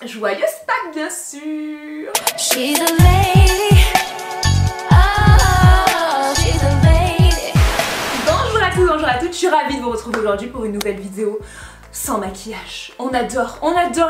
Joyeuse Pâques bien sûr. She's a lady. Oh, she's a lady. Bonjour à tous, bonjour à toutes, je suis ravie de vous retrouver aujourd'hui pour une nouvelle vidéo sans maquillage. On adore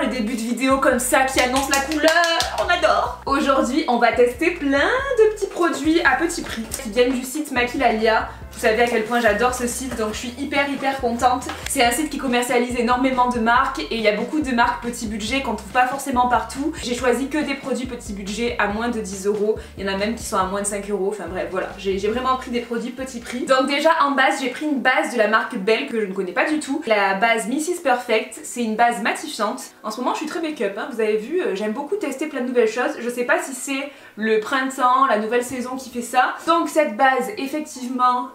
les débuts de vidéo comme ça qui annoncent la couleur, on adore. Aujourd'hui, on va tester plein de petits produits à petit prix qui viennent du site Maquillalia. Vous savez à quel point j'adore ce site, donc je suis hyper contente. C'est un site qui commercialise énormément de marques et il y a beaucoup de marques petit budget qu'on trouve pas forcément partout. J'ai choisi que des produits petit budget à moins de 10 €. Il y en a même qui sont à moins de 5 €. Enfin bref, voilà, j'ai vraiment pris des produits petit prix. Donc déjà en base, j'ai pris une base de la marque Belle que je ne connais pas du tout. La base Mrs Perfect, c'est une base matifiante. En ce moment, je suis très make-up, hein. Vous avez vu, j'aime beaucoup tester plein de nouvelles choses. Je sais pas si c'est le printemps, la nouvelle saison qui fait ça. Donc cette base, effectivement,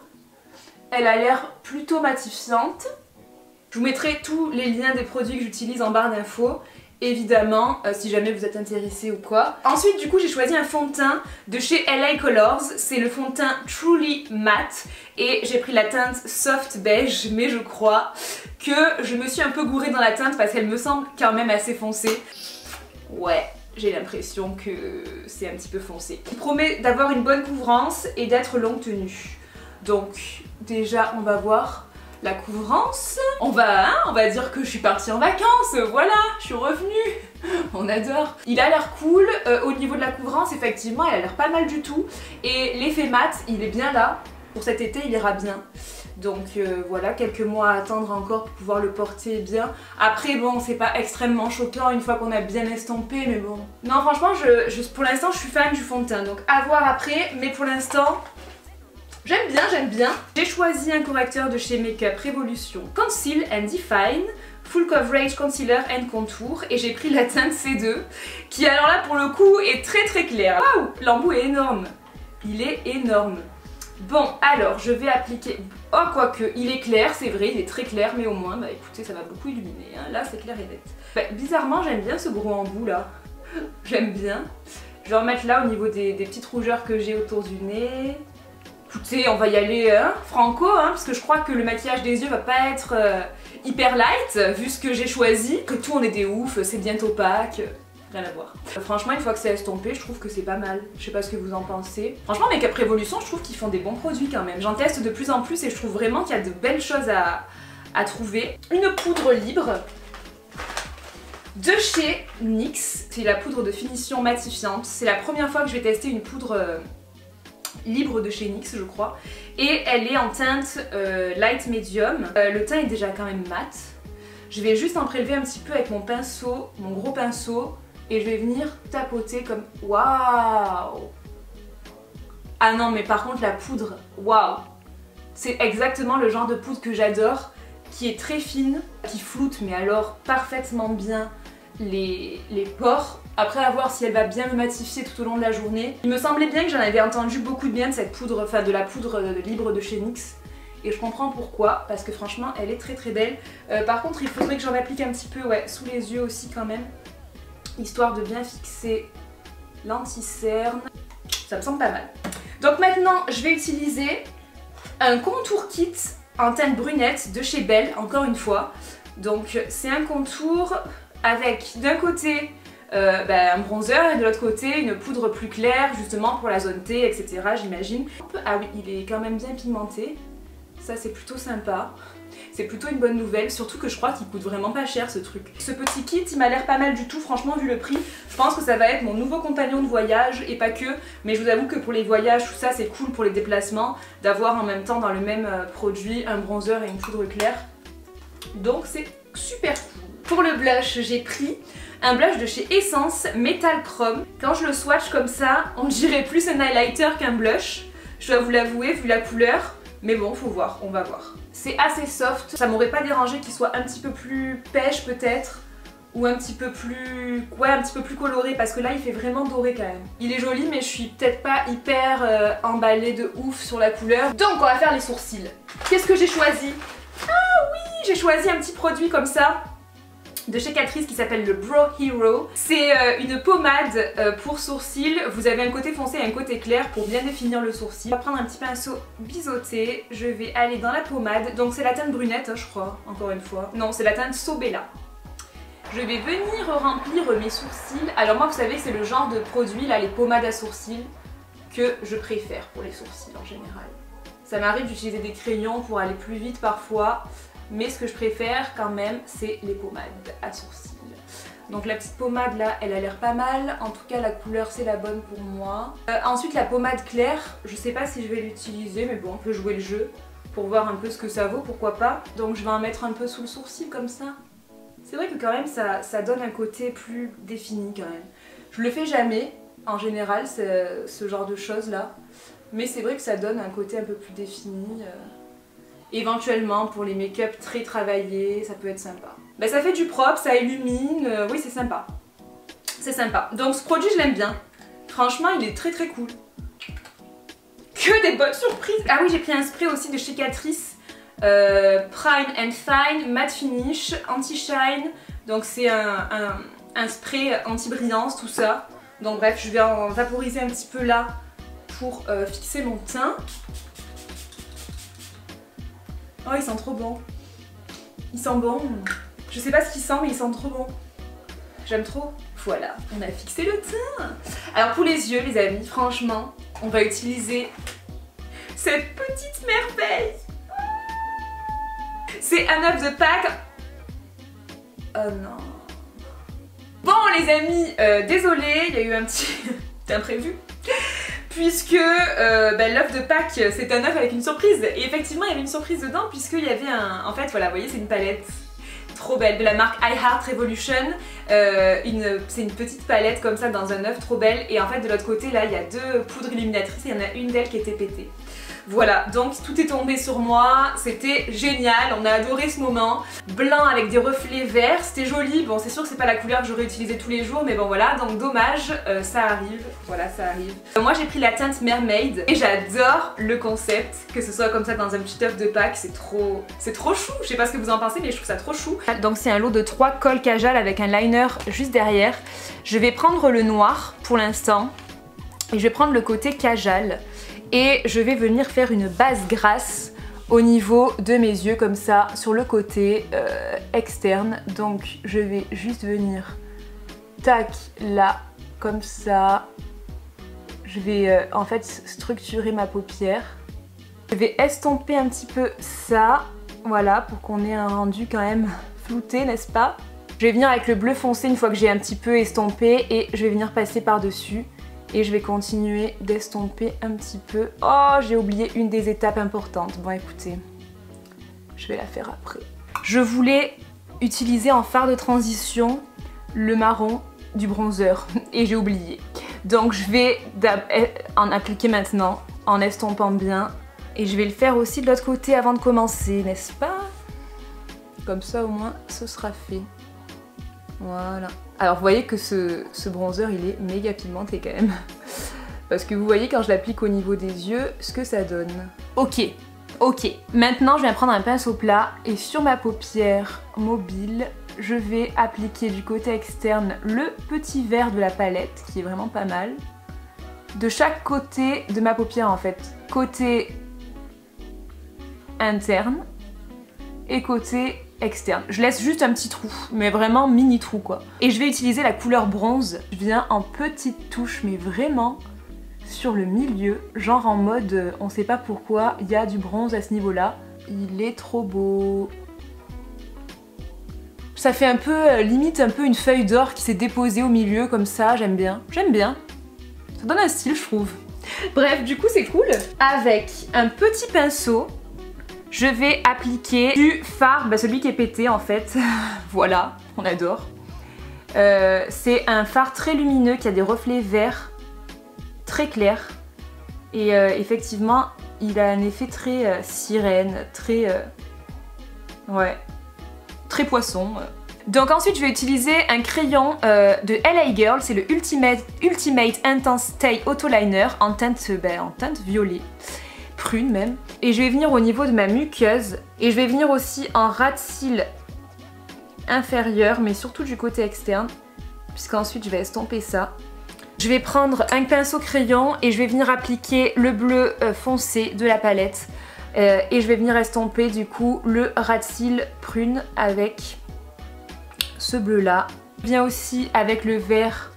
elle a l'air plutôt matifiante. Je vous mettrai tous les liens des produits que j'utilise en barre d'infos, évidemment, si jamais vous êtes intéressé ou quoi. Ensuite, du coup, j'ai choisi un fond de teint de chez LA Colors. C'est le fond de teint Truly Matte et j'ai pris la teinte Soft Beige, mais je crois que je me suis un peu gourée dans la teinte parce qu'elle me semble quand même assez foncée. Ouais. J'ai l'impression que c'est un petit peu foncé. Il promet d'avoir une bonne couvrance et d'être longue tenue. Donc déjà on va voir la couvrance. On va dire que je suis partie en vacances, voilà, je suis revenue. On adore. Il a l'air cool, au niveau de la couvrance effectivement elle a l'air pas mal du tout. Et l'effet mat il est bien là, pour cet été il ira bien. Donc voilà, quelques mois à attendre encore pour pouvoir le porter bien. Après bon, c'est pas extrêmement choquant une fois qu'on a bien estompé, mais bon. Non franchement, pour l'instant je suis fan du fond de teint, donc à voir après, mais pour l'instant... J'aime bien. J'ai choisi un correcteur de chez Makeup Revolution Conceal and Define Full Coverage Concealer and Contour et j'ai pris la teinte C2 qui alors là pour le coup est très claire. Waouh, l'embout est énorme. Il est énorme. Bon alors je vais appliquer... Oh quoique, il est clair, c'est vrai, il est très clair mais au moins, bah écoutez ça va beaucoup illuminer. Hein. Là c'est clair et net. Bah, bizarrement j'aime bien ce gros embout là. J'aime bien. Je vais en mettre là au niveau des petites rougeurs que j'ai autour du nez. Écoutez, on va y aller franco, hein, parce que je crois que le maquillage des yeux va pas être hyper light, vu ce que j'ai choisi. Que tout on est des ouf, c'est bientôt Pâques, rien à voir. Franchement, une fois que c'est estompé, je trouve que c'est pas mal. Je sais pas ce que vous en pensez. Franchement, Makeup Revolution, je trouve qu'ils font des bons produits quand même. J'en teste de plus en plus et je trouve vraiment qu'il y a de belles choses à trouver. Une poudre libre de chez NYX. C'est la poudre de finition matifiante. C'est la première fois que je vais tester une poudre... libre de chez NYX je crois, et elle est en teinte light medium. Le teint est déjà quand même mat. Je vais juste en prélever un petit peu avec mon pinceau, mon gros pinceau, et je vais venir tapoter comme... Waouh! Ah non mais par contre la poudre, waouh! C'est exactement le genre de poudre que j'adore, qui est très fine, qui floute mais alors parfaitement bien les pores. Après à voir si elle va bien me matifier tout au long de la journée. Il me semblait bien que j'en avais entendu beaucoup de bien de cette poudre, enfin de la poudre libre de chez NYX. Et je comprends pourquoi, parce que franchement elle est très belle. Par contre il faudrait que j'en applique un petit peu sous les yeux aussi quand même. Histoire de bien fixer l'anti-cerne. Ça me semble pas mal. Donc maintenant je vais utiliser un contour kit en teinte brunette de chez Belle, encore une fois. Donc c'est un contour avec d'un côté un bronzer et de l'autre côté une poudre plus claire justement pour la zone T, etc. j'imagine. Ah oui, il est quand même bien pigmenté. Ça c'est plutôt sympa. C'est plutôt une bonne nouvelle, surtout que je crois qu'il coûte vraiment pas cher ce truc. Ce petit kit il m'a l'air pas mal du tout, franchement vu le prix. Je pense que ça va être mon nouveau compagnon de voyage et pas que. Mais je vous avoue que pour les voyages, tout ça c'est cool pour les déplacements. D'avoir en même temps dans le même produit un bronzer et une poudre claire. Donc c'est super cool. Pour le blush, j'ai pris un blush de chez Essence Metal Chrome. Quand je le swatch comme ça, on dirait plus un highlighter qu'un blush. Je dois vous l'avouer, vu la couleur. Mais bon, faut voir, on va voir. C'est assez soft. Ça m'aurait pas dérangé qu'il soit un petit peu plus pêche peut-être. Ou un petit peu plus... Ouais, un petit peu plus coloré. Parce que là, il fait vraiment doré quand même. Il est joli, mais je suis peut-être pas hyper emballée de ouf sur la couleur. Donc, on va faire les sourcils. Qu'est-ce que j'ai choisi? Ah oui, j'ai choisi un petit produit comme ça. De chez Catrice qui s'appelle le Brow Hero. C'est une pommade pour sourcils. Vous avez un côté foncé et un côté clair pour bien définir le sourcil. On va prendre un petit pinceau biseauté. Je vais aller dans la pommade. Donc c'est la teinte brunette, hein, je crois, encore une fois. Non, c'est la teinte Sobella. je vais venir remplir mes sourcils. Alors moi vous savez c'est le genre de produit là, les pommades à sourcils que je préfère pour les sourcils en général. Ça m'arrive d'utiliser des crayons pour aller plus vite parfois, mais ce que je préfère quand même c'est les pommades à sourcils. Donc la petite pommade là, elle a l'air pas mal, en tout cas la couleur c'est la bonne pour moi. Ensuite la pommade claire, je sais pas si je vais l'utiliser mais bon on peut jouer le jeu pour voir un peu ce que ça vaut, pourquoi pas. Donc je vais en mettre un peu sous le sourcil comme ça. C'est vrai que quand même ça donne un côté plus défini quand même. Je le fais jamais en général ce genre de choses là, mais c'est vrai que ça donne un côté un peu plus défini. Éventuellement pour les make-up très travaillés, ça peut être sympa. Bah, ça fait du propre, ça illumine, oui c'est sympa. C'est sympa. Donc ce produit je l'aime bien. Franchement il est très très cool. Que des bonnes surprises. Ah oui j'ai pris un spray aussi de chez Catrice. Prime and Fine, Matte Finish, Anti-Shine. Donc c'est un spray anti-brillance tout ça. Donc bref je vais en vaporiser un petit peu là pour fixer mon teint. Oh il sent trop bon. Il sent bon. Je sais pas ce qu'il sent mais il sent trop bon. J'aime trop. Voilà, on a fixé le teint. Alors pour les yeux les amis, franchement, on va utiliser cette petite merveille. C'est un œuf de Pâques. Oh non. Bon les amis, désolée, il y a eu un petit imprévu. Puisque l'œuf de Pâques c'est un œuf avec une surprise. Et effectivement il y avait une surprise dedans puisqu'il y avait un... En fait voilà, vous voyez c'est une palette trop belle de la marque I Heart Revolution. C'est une petite palette comme ça dans un œuf trop belle. Et en fait de l'autre côté là il y a deux poudres illuminatrices et il y en a une d'elles qui était pétée. Voilà, donc tout est tombé sur moi, c'était génial, on a adoré ce moment. Blanc avec des reflets verts, c'était joli, bon c'est sûr que c'est pas la couleur que j'aurais utilisée tous les jours, mais bon voilà, donc dommage, ça arrive, voilà ça arrive. Moi j'ai pris la teinte Mermaid et j'adore le concept, que ce soit comme ça dans un petit œuf de Pâques, c'est trop chou, je sais pas ce que vous en pensez mais je trouve ça trop chou. Donc c'est un lot de 3 cols Kajal avec un liner juste derrière. Je vais prendre le noir pour l'instant et je vais prendre le côté Kajal. Et je vais venir faire une base grasse au niveau de mes yeux comme ça sur le côté externe. Donc je vais juste venir tac là comme ça. Je vais en fait structurer ma paupière. Je vais estomper un petit peu ça, voilà, pour qu'on ait un rendu quand même flouté, n'est-ce pas? Je vais venir avec le bleu foncé une fois que j'ai un petit peu estompé et je vais venir passer par dessus. Et je vais continuer d'estomper un petit peu. Oh, j'ai oublié une des étapes importantes. Bon, écoutez, je vais la faire après. Je voulais utiliser en fard de transition le marron du bronzer et j'ai oublié. Donc je vais en appliquer maintenant en estompant bien. Et je vais le faire aussi de l'autre côté avant de commencer, n'est-ce pas? Comme ça au moins ce sera fait. Voilà. Alors vous voyez que ce bronzer il est méga pigmenté quand même. Parce que vous voyez quand je l'applique au niveau des yeux ce que ça donne. Ok, maintenant je viens prendre un pinceau plat et sur ma paupière mobile je vais appliquer du côté externe le petit vert de la palette qui est vraiment pas mal. De chaque côté de ma paupière en fait. Côté interne et côté externe. Je laisse juste un petit trou, mais vraiment mini trou quoi. Et je vais utiliser la couleur bronze. Je viens en petite touche, mais vraiment sur le milieu, genre en mode on sait pas pourquoi il y a du bronze à ce niveau-là. Il est trop beau. Ça fait un peu, limite un peu une feuille d'or qui s'est déposée au milieu comme ça, j'aime bien. J'aime bien. Ça donne un style je trouve. Bref, du coup c'est cool. Avec un petit pinceau, je vais appliquer du fard, celui qui est pété en fait. Voilà, on adore. C'est un fard très lumineux qui a des reflets verts, très clairs. Et effectivement, il a un effet très sirène, très... ouais, très poisson. Donc ensuite, je vais utiliser un crayon de LA Girl, c'est le Ultimate Intense Stay Auto Liner en teinte violet. Prune même. Et je vais venir au niveau de ma muqueuse et je vais venir aussi en ras de cils inférieur mais surtout du côté externe puisqu'ensuite je vais estomper ça. Je vais prendre un pinceau crayon et je vais venir appliquer le bleu foncé de la palette et je vais venir estomper du coup le ras de cils prune avec ce bleu là. Bien aussi avec le vert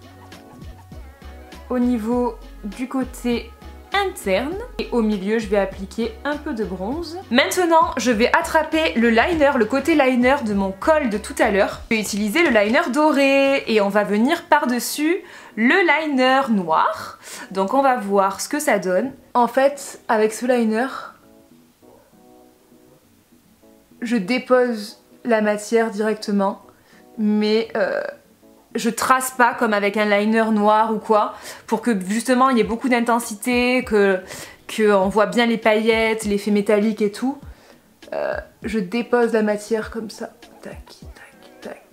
au niveau du côté interne. Et au milieu, je vais appliquer un peu de bronze. Maintenant, je vais attraper le liner, le côté liner de mon col de tout à l'heure. Je vais utiliser le liner doré et on va venir par-dessus le liner noir. Donc on va voir ce que ça donne. En fait, avec ce liner, je dépose la matière directement, mais je trace pas comme avec un liner noir ou quoi, pour que justement il y ait beaucoup d'intensité, qu'on voit bien les paillettes, l'effet métallique et tout. Je dépose la matière comme ça. Tac, tac, tac.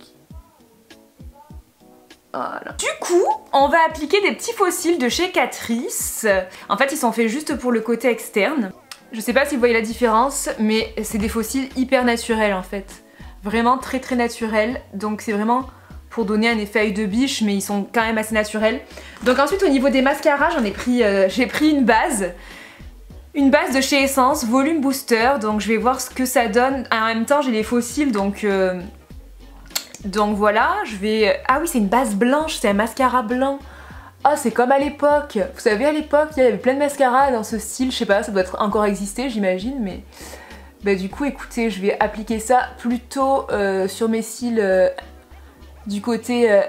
Voilà. Du coup, on va appliquer des petits faux cils de chez Catrice. En fait, ils sont faits juste pour le côté externe. Je sais pas si vous voyez la différence, mais c'est des faux cils hyper naturels en fait. Vraiment très très naturels. Donc c'est vraiment pour donner un effet œil de biche, mais ils sont quand même assez naturels. Donc ensuite au niveau des mascaras, j'ai pris une base de chez Essence, Volume Booster, donc je vais voir ce que ça donne. En même temps j'ai les faux cils, donc voilà, je vais... Ah oui, c'est une base blanche, c'est un mascara blanc. Ah, c'est comme à l'époque. Vous savez, à l'époque, il y avait plein de mascaras dans ce style, je sais pas, ça doit être encore exister j'imagine, mais... Bah du coup écoutez, je vais appliquer ça plutôt sur mes cils du côté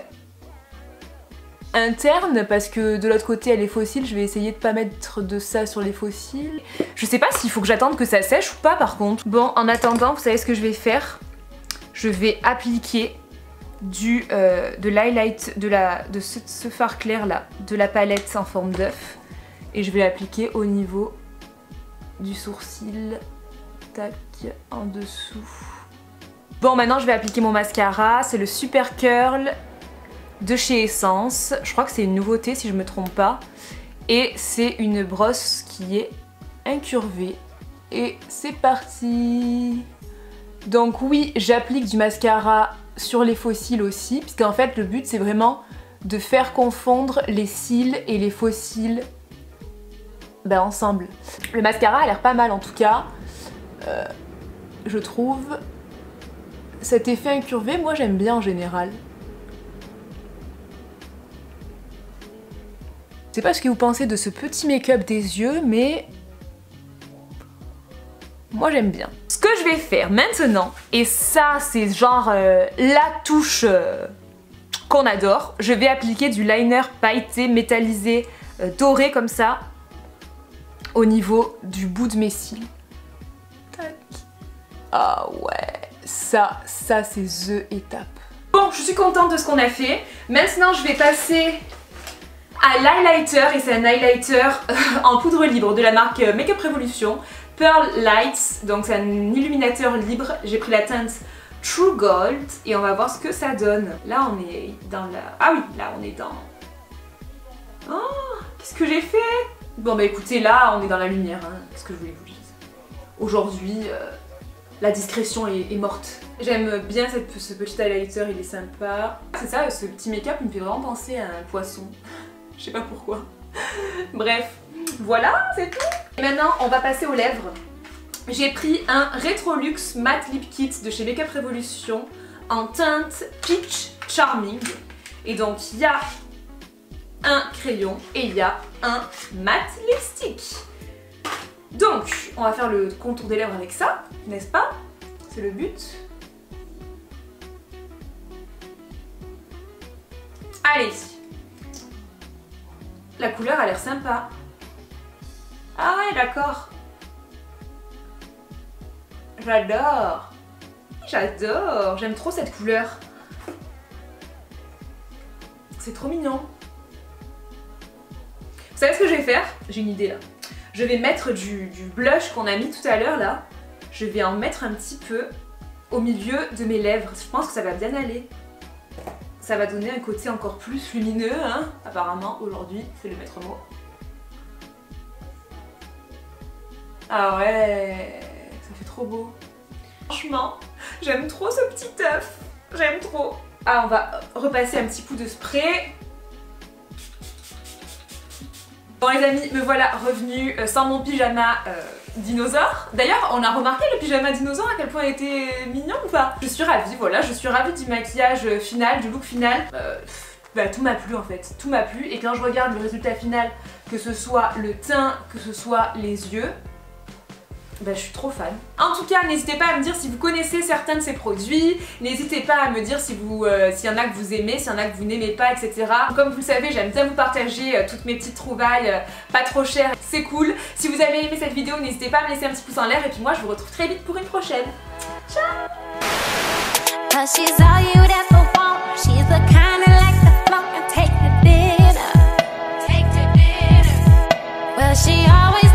interne, parce que de l'autre côté elle est faux cils, je vais essayer de pas mettre de ça sur les faux cils. Je sais pas s'il faut que j'attende que ça sèche ou pas par contre. Bon, en attendant, vous savez ce que je vais faire? Je vais appliquer de l'highlight de ce fard clair là, de la palette en forme d'œuf, et je vais l'appliquer au niveau du sourcil. Tac, en dessous. Bon, maintenant je vais appliquer mon mascara, c'est le Super Curl de chez Essence. Je crois que c'est une nouveauté si je me trompe pas. Et c'est une brosse qui est incurvée. Et c'est parti! Donc oui, j'applique du mascara sur les faux cils aussi, puisqu'en fait le but c'est vraiment de faire confondre les cils et les faux cils ensemble. Le mascara a l'air pas mal en tout cas. Je trouve cet effet incurvé, moi j'aime bien en général. Je sais pas ce que vous pensez de ce petit make-up des yeux, mais moi j'aime bien. Ce que je vais faire maintenant, et ça c'est genre la touche qu'on adore, je vais appliquer du liner pailleté, métallisé, doré comme ça, au niveau du bout de mes cils. Tac. Ah ouais, ça c'est the étape. Bon, je suis contente de ce qu'on a fait. Maintenant je vais passer à l'highlighter, et c'est un highlighter en poudre libre de la marque Makeup Revolution, Pearl Lights, donc c'est un illuminateur libre. J'ai pris la teinte True Gold et on va voir ce que ça donne. Là on est dans la... Ah oui, là on est dans... Oh, qu'est-ce que j'ai fait? Bon bah écoutez, là on est dans la lumière, hein. Qu'est-ce que je voulais vous dire? Aujourd'hui, la discrétion est morte. J'aime bien ce petit highlighter, il est sympa. C'est ça, ce petit make-up il me fait vraiment penser à un poisson. Je sais pas pourquoi. Bref, voilà, c'est tout. Et maintenant, on va passer aux lèvres. J'ai pris un Retrolux Matte Lip Kit de chez Makeup Revolution en teinte Peach Charming. Et donc, il y a un crayon et il y a un matte lipstick. Donc, on va faire le contour des lèvres avec ça, n'est-ce pas? C'est le but. Allez. La couleur a l'air sympa. Ah ouais, d'accord. J'adore. J'adore. J'aime trop cette couleur. C'est trop mignon. Vous savez ce que je vais faire? J'ai une idée là. Je vais mettre du blush qu'on a mis tout à l'heure là. Je vais en mettre un petit peu au milieu de mes lèvres. Je pense que ça va bien aller. Ça va donner un côté encore plus lumineux, hein. Apparemment, aujourd'hui, c'est le maître mot. Ah ouais, ça fait trop beau. Franchement, j'aime trop ce petit œuf. J'aime trop. Ah, on va repasser un petit coup de spray. Bon les amis, me voilà revenue sans mon pyjama dinosaure. D'ailleurs, on a remarqué le pyjama dinosaure à quel point il était mignon ou pas? Je suis ravie, voilà, je suis ravie du maquillage final, du look final. Bah, tout m'a plu en fait, tout m'a plu. Et quand je regarde le résultat final, que ce soit le teint, que ce soit les yeux, bah, je suis trop fan. En tout cas, n'hésitez pas à me dire si vous connaissez certains de ces produits. N'hésitez pas à me dire si s'il y en a que vous aimez, s'il y en a que vous n'aimez pas, etc. Comme vous le savez, j'aime bien vous partager toutes mes petites trouvailles pas trop chères. C'est cool. Si vous avez aimé cette vidéo, n'hésitez pas à me laisser un petit pouce en l'air. Et puis moi, je vous retrouve très vite pour une prochaine. Ciao! 'Cause she's all you'd ever want. She's the kind that likes to float and take to dinner. Take to dinner. Well, she always